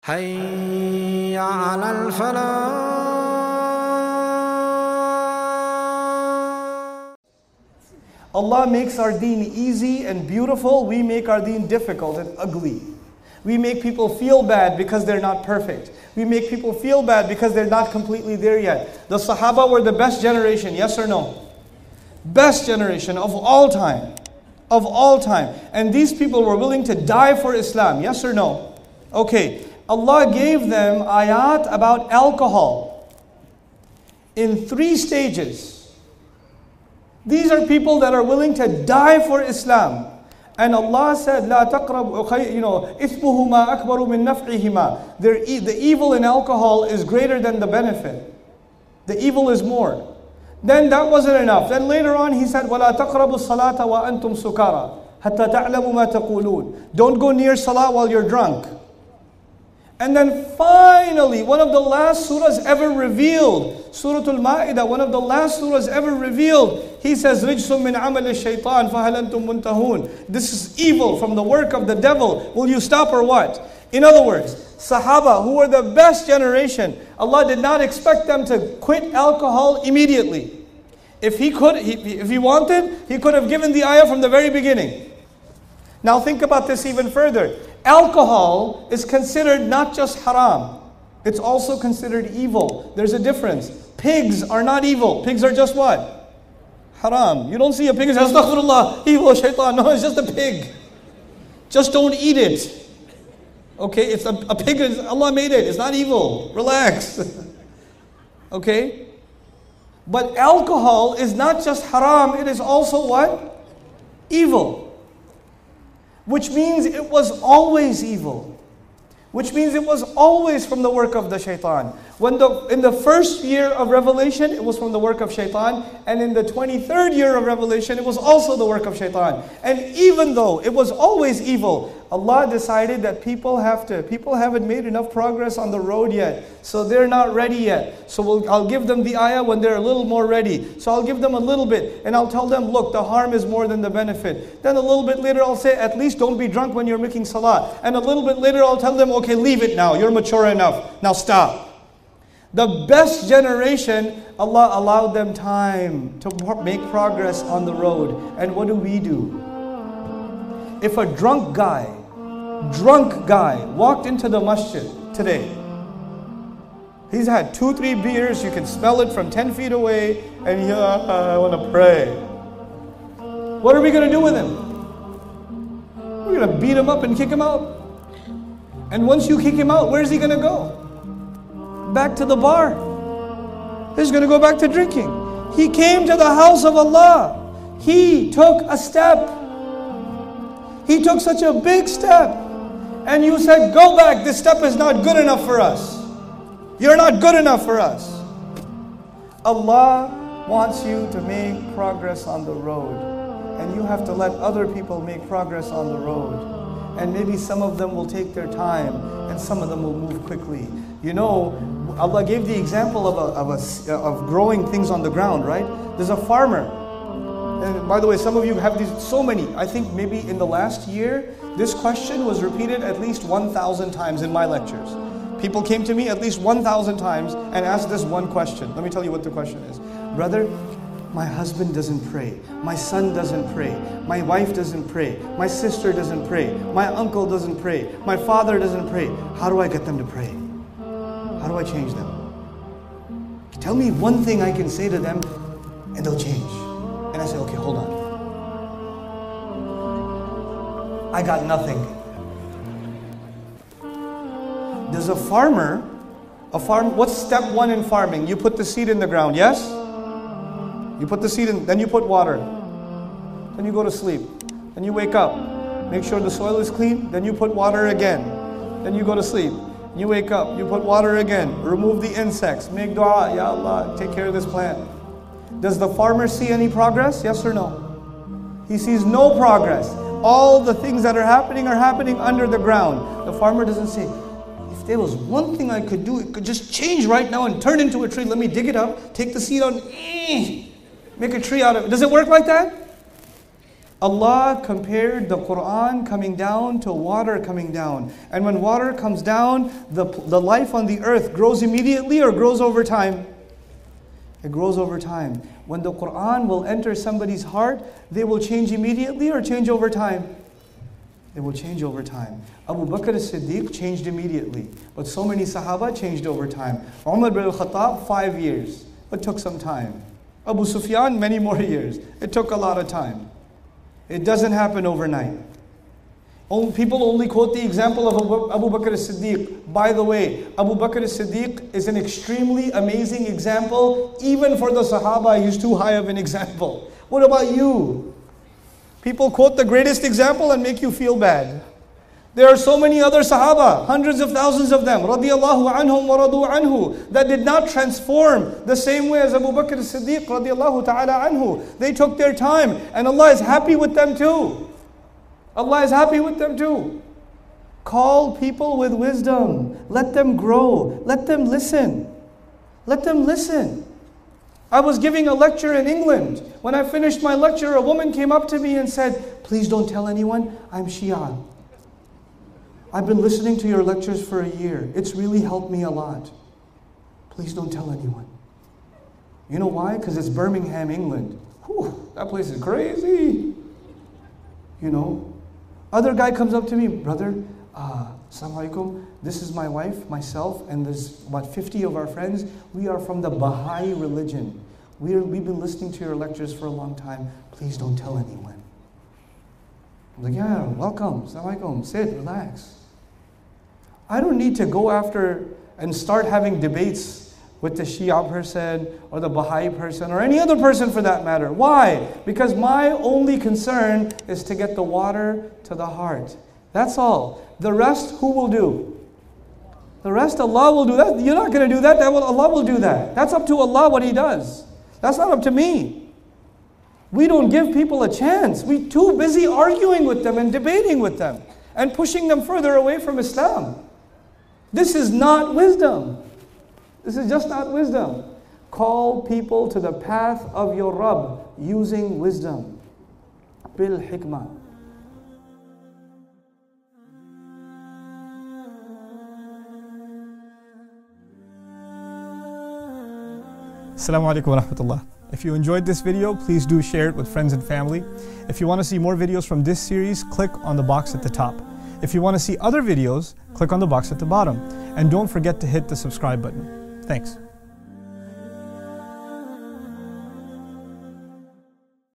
حي على الفلاح. Allah makes our deen easy and beautiful. We make our deen difficult and ugly. We make people feel bad because they're not perfect. We make people feel bad because they're not completely there yet. The Sahaba were the best generation, yes or no? Best generation of all time. Of all time. And these people were willing to die for Islam, yes or no? Okay. Allah gave them ayat about alcohol in 3 stages. These are people that are willing to die for Islam. And Allah said, "La taqrabu, ithmuhuma akbaru min naf'ihima." The evil in alcohol is greater than the benefit. The evil is more. Then that wasn't enough. Then later on He said, "Wala taqrabu salata wa antum sukara, hatta ta'lamu ma taqulun." Don't go near salah while you're drunk. And then finally, one of the last surahs ever revealed, Surah Al-Ma'idah, one of the last surahs ever revealed, He says, "Rijsum min amal ash-shaytan fahal antum muntahun." This is evil from the work of the devil. Will you stop or what? In other words, Sahaba, who were the best generation, Allah did not expect them to quit alcohol immediately. If He wanted, He could have given the ayah from the very beginning. Now think about this even further. Alcohol is considered not just haram, it's also considered evil. There's a difference. Pigs are not evil. Pigs are just what? Haram. You don't see a pig and say, "Astaghfirullah, evil, shaitan." No, it's just a pig. Just don't eat it. Okay, it's a pig, Allah made it. It's not evil. Relax. Okay? But alcohol is not just haram, it is also what? Evil. Which means it was always evil. Which means it was always from the work of the shaitan. In the first year of revelation, it was from the work of shaitan. And in the 23rd year of revelation, it was also the work of shaitan. And even though it was always evil, Allah decided that people haven't made enough progress on the road yet. So they're not ready yet. So I'll give them the ayah when they're a little more ready. So I'll give them a little bit. And I'll tell them, look, the harm is more than the benefit. Then a little bit later, I'll say, at least don't be drunk when you're making salah. And a little bit later, I'll tell them, okay, leave it now. You're mature enough. Now stop. The best generation, Allah allowed them time to make progress on the road. And what do? If a drunk guy walked into the masjid today, he's had 2-3 beers, you can smell it from 10 feet away, and I want to pray. What are we going to do with him? We're going to beat him up and kick him out. And once you kick him out, where's he going to go? Back to the bar. He's going to go back to drinking. He came to the house of Allah. He took a step. He took such a big step. And you said, go back. This step is not good enough for us. You're not good enough for us. Allah wants you to make progress on the road. And you have to let other people make progress on the road. And maybe some of them will take their time, and some of them will move quickly. You know, Allah gave the example of growing things on the ground, right? There's a farmer. And by the way, some of you have these, so many. I think maybe in the last year, this question was repeated at least 1,000 times in my lectures. People came to me at least 1,000 times and asked this one question. Let me tell you what the question is. Brother, my husband doesn't pray. My son doesn't pray. My wife doesn't pray. My sister doesn't pray. My uncle doesn't pray. My father doesn't pray. How do I get them to pray? How do I change them? Tell me one thing I can say to them and they'll change. And I say, okay, hold on. I got nothing. There's a farmer, what's step 1 in farming? You put the seed in the ground, yes? You put the seed in, then you put water. Then you go to sleep. Then you wake up. Make sure the soil is clean. Then you put water again. Then you go to sleep. You wake up. You put water again. Remove the insects. Make dua. Ya Allah, take care of this plant. Does the farmer see any progress? Yes or no? He sees no progress. All the things that are happening under the ground. The farmer doesn't say, if there was one thing I could do, it could just change right now and turn into a tree. Let me dig it up, take the seed out, make a tree out of it. Does it work like that? Allah compared the Quran coming down to water coming down. And when water comes down, the life on the earth grows immediately or grows over time? It grows over time. When the Quran will enter somebody's heart, they will change immediately or change over time? It will change over time. Abu Bakr as-Siddiq changed immediately, but so many Sahaba changed over time. Umar bin al-Khattab, 5 years. It took some time. Abu Sufyan, many more years. It took a lot of time. It doesn't happen overnight. People only quote the example of Abu Bakr as-Siddiq. By the way, Abu Bakr as-Siddiq is an extremely amazing example. Even for the Sahaba, he's too high of an example. What about you? People quote the greatest example and make you feel bad. There are so many other Sahaba, hundreds of thousands of them, radiyallahu anhum wa radu anhu, that did not transform the same way as Abu Bakr as-Siddiq, radiyallahu ta'ala anhu. They took their time, and Allah is happy with them too. Allah is happy with them too. Call people with wisdom. Let them grow. Let them listen. Let them listen. I was giving a lecture in England. When I finished my lecture, a woman came up to me and said, "Please don't tell anyone, I'm Shia. I've been listening to your lectures for a year. It's really helped me a lot. Please don't tell anyone." You know why? Because it's Birmingham, England. Whew, that place is crazy. You know. Other guy comes up to me, "Brother, Assalamu alaikum. This is my wife, myself, and there's about 50 of our friends. We are from the Baha'i religion. We've been listening to your lectures for a long time. Please don't tell anyone." I'm like, "Yeah, welcome. Assalamu alaikum. Sit, relax." I don't need to go after and start having debates with the Shia person or the Baha'i person or any other person for that matter. Why? Because my only concern is to get the water to the heart. That's all. The rest, who will do? The rest, Allah will do that. You're not going to do that. Allah will do that. That's up to Allah what He does. That's not up to me. We don't give people a chance. We're too busy arguing with them and debating with them and pushing them further away from Islam. This is not wisdom. This is just not wisdom. Call people to the path of your Rabb using wisdom. Bil hikmah. Assalamu alaikum wa rahmatullah. If you enjoyed this video, please do share it with friends and family. If you want to see more videos from this series, click on the box at the top. If you want to see other videos, click on the box at the bottom. And don't forget to hit the subscribe button. Thanks.